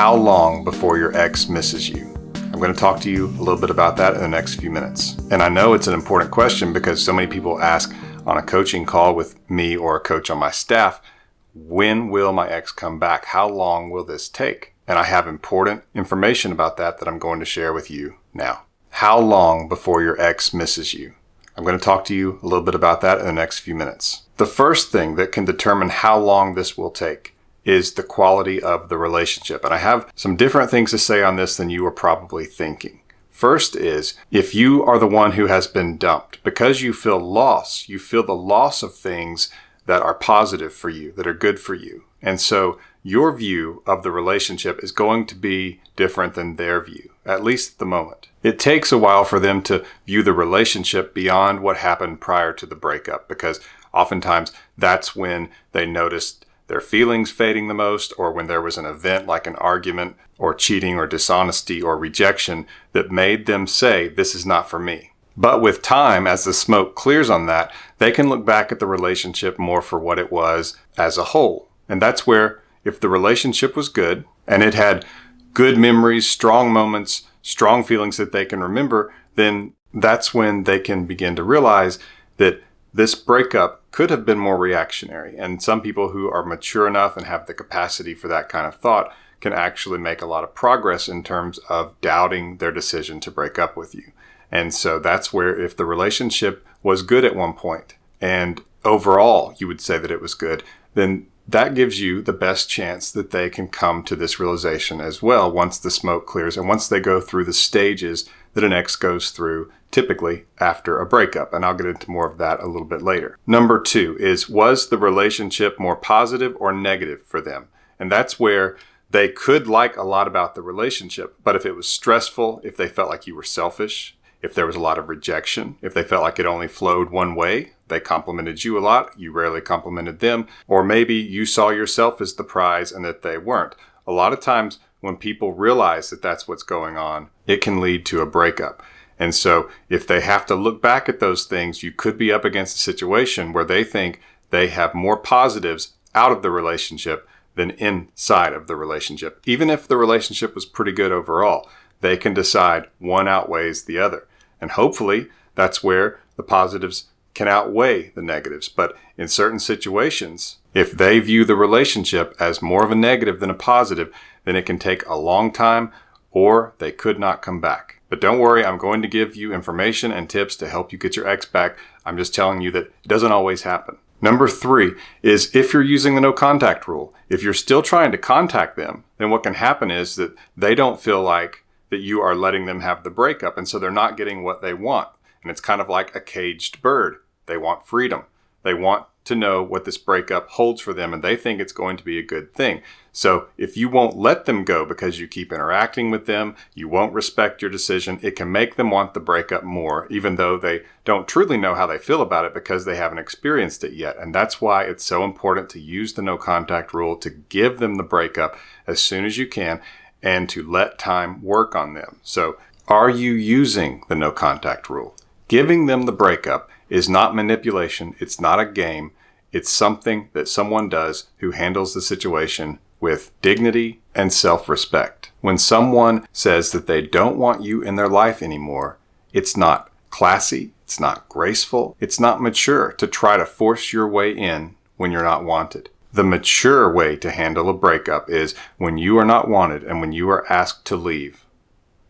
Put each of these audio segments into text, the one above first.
how long before your ex misses you? I'm going to talk to you a little bit about that in the next few minutes. And I know it's an important question because so many people ask on a coaching call with me or a coach on my staff, when will my ex come back? How long will this take? And I have important information about that I'm going to share with you now. How long before your ex misses you? I'm going to talk to you a little bit about that in the next few minutes. The first thing that can determine how long this will take is the quality of the relationship. And I have some different things to say on this than you are probably thinking. First is, if you are the one who has been dumped, because you feel loss, you feel the loss of things that are positive for you, that are good for you. And so your view of the relationship is going to be different than their view, at least at the moment. It takes a while for them to view the relationship beyond what happened prior to the breakup, because oftentimes that's when they noticed their feelings fading the most, or when there was an event like an argument or cheating or dishonesty or rejection that made them say, this is not for me. But with time, as the smoke clears on that, they can look back at the relationship more for what it was as a whole. And that's where, if the relationship was good and it had good memories, strong moments, strong feelings that they can remember, then that's when they can begin to realize that this breakup could have been more reactionary. And some people who are mature enough and have the capacity for that kind of thought can actually make a lot of progress in terms of doubting their decision to break up with you. And so that's where, if the relationship was good at one point and overall you would say that it was good, then that gives you the best chance that they can come to this realization as well once the smoke clears and once they go through the stages that an ex goes through typically after a breakup. And I'll get into more of that a little bit later. Number 2 is, was the relationship more positive or negative for them? And that's where they could like a lot about the relationship, but if it was stressful, if they felt like you were selfish, if there was a lot of rejection, if they felt like it only flowed one way, they complimented you a lot, you rarely complimented them, or maybe you saw yourself as the prize and that they weren't. A lot of times when people realize that that's what's going on, it can lead to a breakup. And so if they have to look back at those things, you could be up against a situation where they think they have more positives out of the relationship than inside of the relationship. Even if the relationship was pretty good overall, they can decide one outweighs the other. And hopefully that's where the positives can outweigh the negatives. But in certain situations, if they view the relationship as more of a negative than a positive, then it can take a long time, or they could not come back. But don't worry, I'm going to give you information and tips to help you get your ex back. I'm just telling you that it doesn't always happen. Number 3 is, if you're using the no contact rule, if you're still trying to contact them, then what can happen is that they don't feel like that you are letting them have the breakup, and so they're not getting what they want. And it's kind of like a caged bird. They want freedom. They want to know what this breakup holds for them, and they think it's going to be a good thing. So if you won't let them go because you keep interacting with them, you won't respect your decision, it can make them want the breakup more, even though they don't truly know how they feel about it because they haven't experienced it yet. And that's why it's so important to use the no contact rule, to give them the breakup as soon as you can and to let time work on them. So are you using the no contact rule? Giving them the breakup is not manipulation. It's not a game. It's something that someone does who handles the situation with dignity and self-respect. When someone says that they don't want you in their life anymore, it's not classy, it's not graceful, it's not mature to try to force your way in when you're not wanted. The mature way to handle a breakup is when you are not wanted and when you are asked to leave,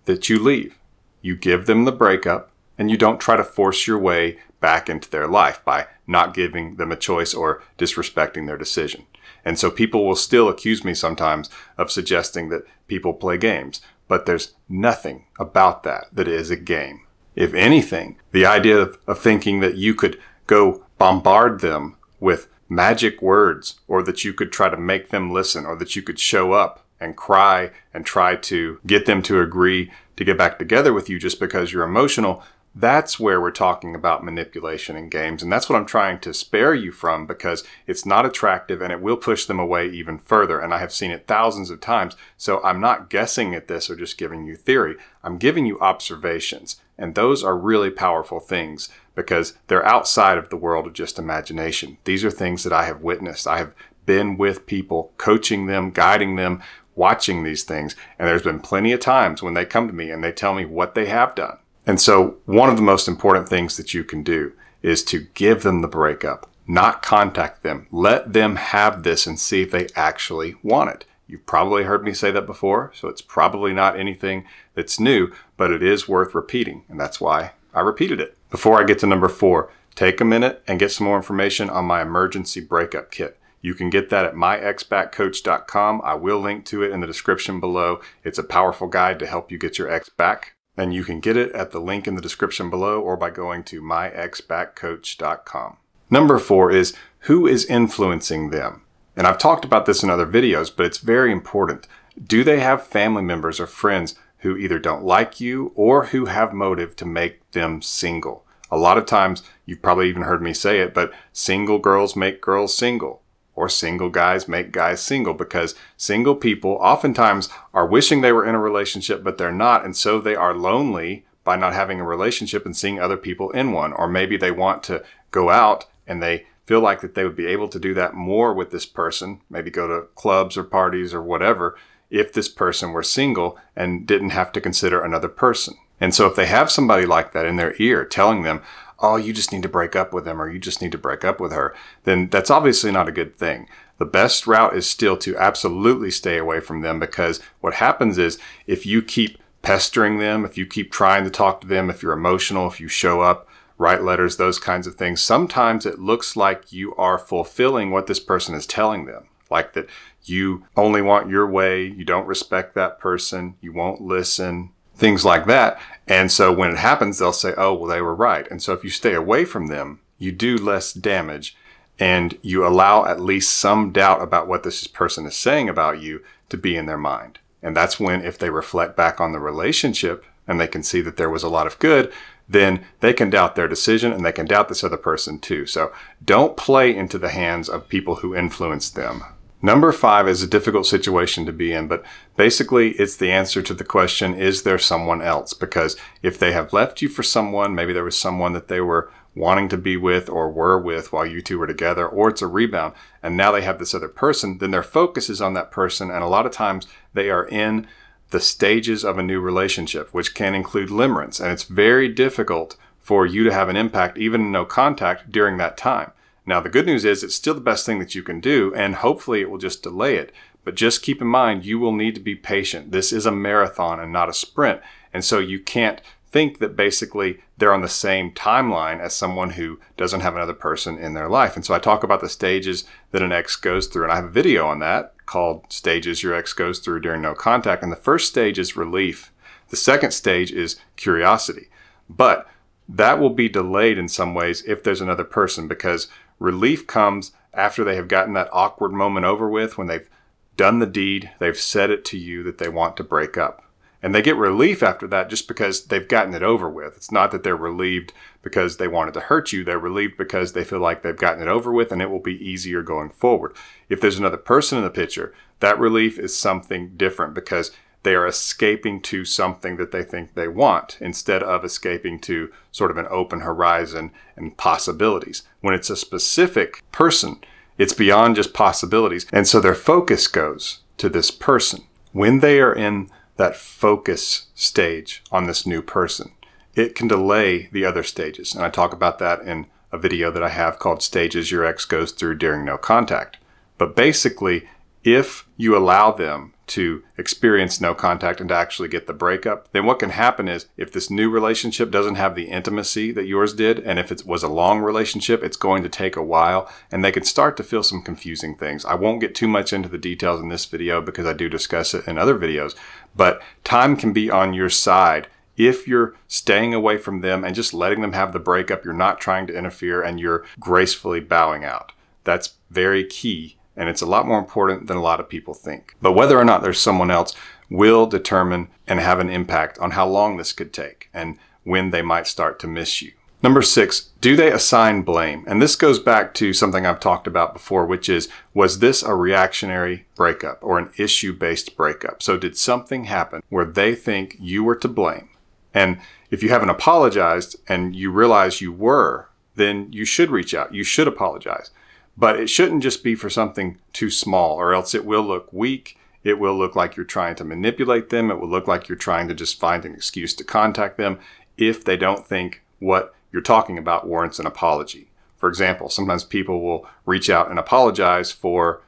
that you leave. You give them the breakup and you don't try to force your way back into their life by not giving them a choice or disrespecting their decision. And so people will still accuse me sometimes of suggesting that people play games, but there's nothing about that is a game. If anything, the idea of thinking that you could go bombard them with magic words, or that you could try to make them listen, or that you could show up and cry and try to get them to agree to get back together with you just because you're emotional, that's where we're talking about manipulation and games. And that's what I'm trying to spare you from, because it's not attractive and it will push them away even further. And I have seen it thousands of times. So I'm not guessing at this or just giving you theory. I'm giving you observations. And those are really powerful things because they're outside of the world of just imagination. These are things that I have witnessed. I have been with people, coaching them, guiding them, watching these things. And there's been plenty of times when they come to me and they tell me what they have done. And so one of the most important things that you can do is to give them the breakup, not contact them. Let them have this and see if they actually want it. You've probably heard me say that before, so it's probably not anything that's new, but it is worth repeating, and that's why I repeated it. Before I get to number 4, take a minute and get some more information on my emergency breakup kit. You can get that at myexbackcoach.com. I will link to it in the description below. It's a powerful guide to help you get your ex back, and you can get it at the link in the description below or by going to myexbackcoach.com. Number 4 is who is influencing them. And I've talked about this in other videos, but it's very important. Do they have family members or friends who either don't like you or who have motive to make them single? A lot of times, you've probably even heard me say it, but single girls make girls single, or single guys make guys single, because single people oftentimes are wishing they were in a relationship, but they're not. And so they are lonely by not having a relationship and seeing other people in one. Or maybe they want to go out and they feel like that they would be able to do that more with this person, maybe go to clubs or parties or whatever, if this person were single and didn't have to consider another person. And so if they have somebody like that in their ear telling them, oh, you just need to break up with him or you just need to break up with her, then that's obviously not a good thing. The best route is still to absolutely stay away from them, because what happens is if you keep pestering them, if you keep trying to talk to them, if you're emotional, if you show up, write letters, those kinds of things, sometimes it looks like you are fulfilling what this person is telling them. Like that you only want your way, you don't respect that person, you won't listen, things like that. And so when it happens, they'll say, oh, well, they were right. And so if you stay away from them, you do less damage and you allow at least some doubt about what this person is saying about you to be in their mind. And that's when, if they reflect back on the relationship and they can see that there was a lot of good, then they can doubt their decision and they can doubt this other person too. So don't play into the hands of people who influence them. Number 5 is a difficult situation to be in, but basically it's the answer to the question, is there someone else? Because if they have left you for someone, maybe there was someone that they were wanting to be with or were with while you two were together, or it's a rebound, and now they have this other person, then their focus is on that person. And a lot of times they are in the stages of a new relationship, which can include limerence. And it's very difficult for you to have an impact, even in no contact, during that time. Now, the good news is it's still the best thing that you can do, and hopefully it will just delay it. But just keep in mind, you will need to be patient. This is a marathon and not a sprint. And so you can't think that basically they're on the same timeline as someone who doesn't have another person in their life. And so I talk about the stages that an ex goes through, and I have a video on that called Stages Your Ex Goes Through During No Contact. And the first stage is relief. The second stage is curiosity. But that will be delayed in some ways if there's another person, because relief comes after they have gotten that awkward moment over with, when they've done the deed, they've said it to you that they want to break up. And they get relief after that just because they've gotten it over with. It's not that they're relieved because they wanted to hurt you. They're relieved because they feel like they've gotten it over with and it will be easier going forward. If there's another person in the picture, that relief is something different, because they are escaping to something that they think they want instead of escaping to sort of an open horizon and possibilities. When it's a specific person, it's beyond just possibilities. And so their focus goes to this person. When they are in that focus stage on this new person, it can delay the other stages. And I talk about that in a video that I have called Stages Your Ex Goes Through During No Contact. But basically, if you allow them to experience no contact and to actually get the breakup, then what can happen is, if this new relationship doesn't have the intimacy that yours did, and if it was a long relationship, it's going to take a while, and they can start to feel some confusing things. I won't get too much into the details in this video because I do discuss it in other videos, but time can be on your side if you're staying away from them and just letting them have the breakup. You're not trying to interfere and you're gracefully bowing out. That's very key. And it's a lot more important than a lot of people think. But whether or not there's someone else will determine and have an impact on how long this could take and when they might start to miss you. Number 6, do they assign blame? And this goes back to something I've talked about before, which is, was this a reactionary breakup or an issue-based breakup? So did something happen where they think you were to blame? And if you haven't apologized and you realize you were, then you should reach out. You should apologize. But it shouldn't just be for something too small, or else it will look weak. It will look like you're trying to manipulate them. It will look like you're trying to just find an excuse to contact them if they don't think what you're talking about warrants an apology. For example, sometimes people will reach out and apologize for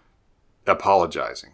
apologizing.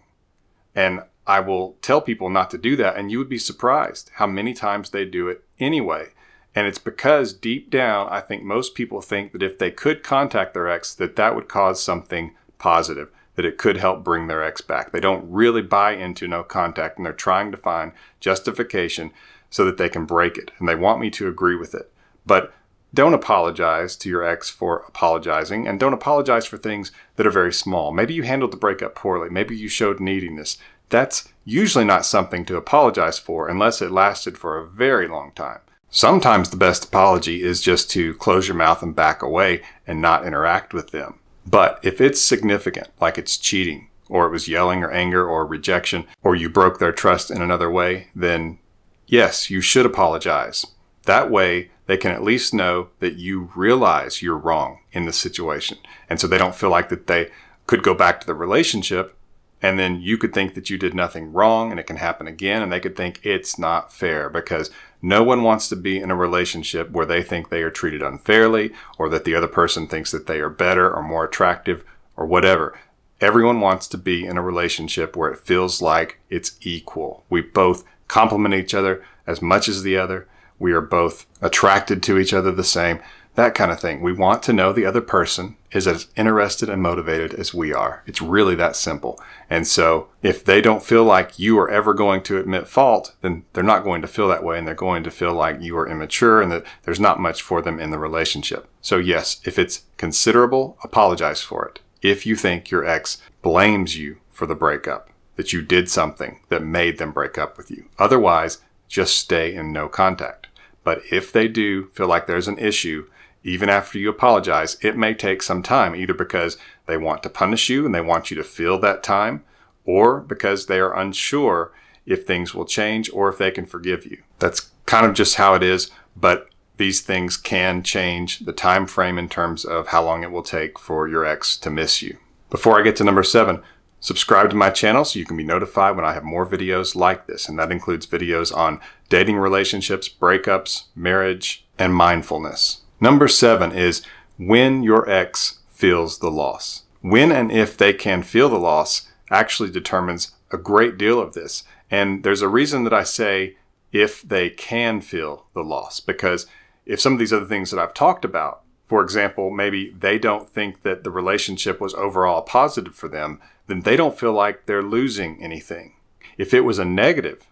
And I will tell people not to do that, and you would be surprised how many times they do it anyway. And it's because deep down, I think most people think that if they could contact their ex, that would cause something positive, that it could help bring their ex back. They don't really buy into no contact, and they're trying to find justification so that they can break it. And they want me to agree with it. But don't apologize to your ex for apologizing, and don't apologize for things that are very small. Maybe you handled the breakup poorly. Maybe you showed neediness. That's usually not something to apologize for unless it lasted for a very long time. Sometimes the best apology is just to close your mouth and back away and not interact with them. But if it's significant, like it's cheating, or it was yelling or anger or rejection, or you broke their trust in another way, then yes, you should apologize. That way, they can at least know that you realize you're wrong in the situation. And so they don't feel like that they could go back to the relationship, and then you could think that you did nothing wrong and it can happen again, and they could think it's not fair, because no one wants to be in a relationship where they think they are treated unfairly, or that the other person thinks that they are better or more attractive or whatever. Everyone wants to be in a relationship where it feels like it's equal. We both complement each other as much as the other. We are both attracted to each other the same, that kind of thing. We want to know the other person is as interested and motivated as we are. It's really that simple. And so if they don't feel like you are ever going to admit fault, then they're not going to feel that way, and they're going to feel like you are immature and that there's not much for them in the relationship. So yes, if it's considerable, apologize for it. If you think your ex blames you for the breakup, that you did something that made them break up with you. Otherwise, just stay in no contact. But if they do feel like there's an issue, even after you apologize, it may take some time, either because they want to punish you and they want you to feel that time, or because they are unsure if things will change or if they can forgive you. That's kind of just how it is, but these things can change the time frame in terms of how long it will take for your ex to miss you. Before I get to number 7, subscribe to my channel so you can be notified when I have more videos like this, and that includes videos on dating relationships, breakups, marriage, and mindfulness. Number 7 is when your ex feels the loss. When and if they can feel the loss actually determines a great deal of this. And there's a reason that I say if they can feel the loss, because if some of these other things that I've talked about, for example, maybe they don't think that the relationship was overall positive for them, then they don't feel like they're losing anything. If it was a negative,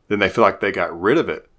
then they feel like they got rid of it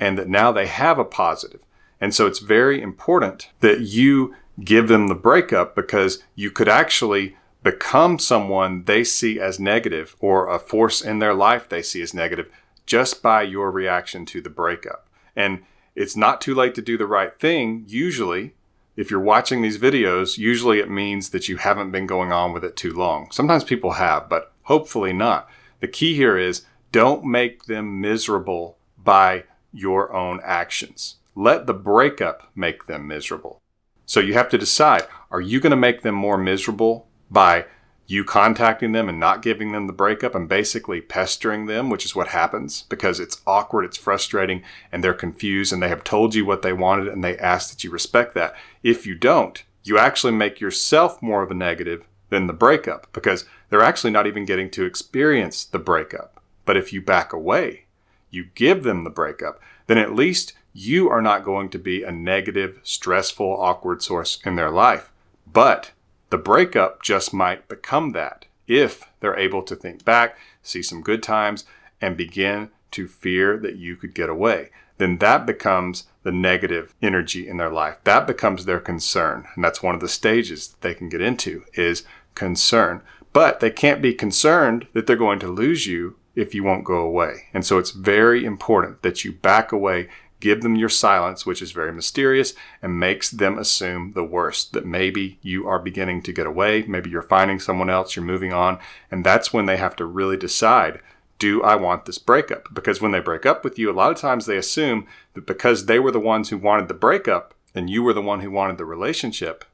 and that now they have a positive. And so it's very important that you give them the breakup, because you could actually become someone they see as negative, or a force in their life they see as negative, just by your reaction to the breakup. And it's not too late to do the right thing. Usually, if you're watching these videos, usually it means that you haven't been going on with it too long. Sometimes people have, but hopefully not. The key here is don't make them miserable by your own actions. Let the breakup make them miserable. So you have to decide, are you going to make them more miserable by you contacting them and not giving them the breakup and basically pestering them, which is what happens because it's awkward, it's frustrating, and they're confused, and they have told you what they wanted and they ask that you respect that. If you don't, you actually make yourself more of a negative than the breakup, because they're actually not even getting to experience the breakup. But if you back away, you give them the breakup, then at least you are not going to be a negative, stressful, awkward source in their life. But the breakup just might become that if they're able to think back, see some good times, and begin to fear that you could get away. Then that becomes the negative energy in their life. That becomes their concern. And that's one of the stages that they can get into, is concern. But they can't be concerned that they're going to lose you if you won't go away. And so it's very important that you back away, give them your silence, which is very mysterious and makes them assume the worst, that maybe you are beginning to get away, maybe you're finding someone else, you're moving on. And that's when they have to really decide, do I want this breakup? Because when they break up with you, a lot of times they assume that because they were the ones who wanted the breakup and you were the one who wanted the relationship,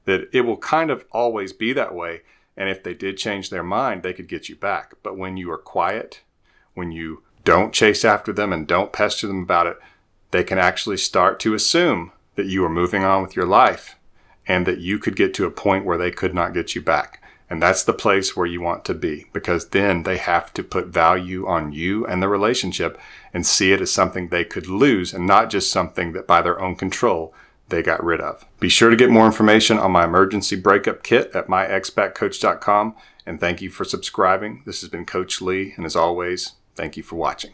that it will kind of always be that way. And if they did change their mind, they could get you back. But when you are quiet, when you don't chase after them and don't pester them about it, they can actually start to assume that you are moving on with your life and that you could get to a point where they could not get you back. And that's the place where you want to be, because then they have to put value on you and the relationship and see it as something they could lose and not just something that by their own control they got rid of. Be sure to get more information on my emergency breakup kit at myexpatcoach.com. And thank you for subscribing. This has been Coach Lee. And as always, thank you for watching.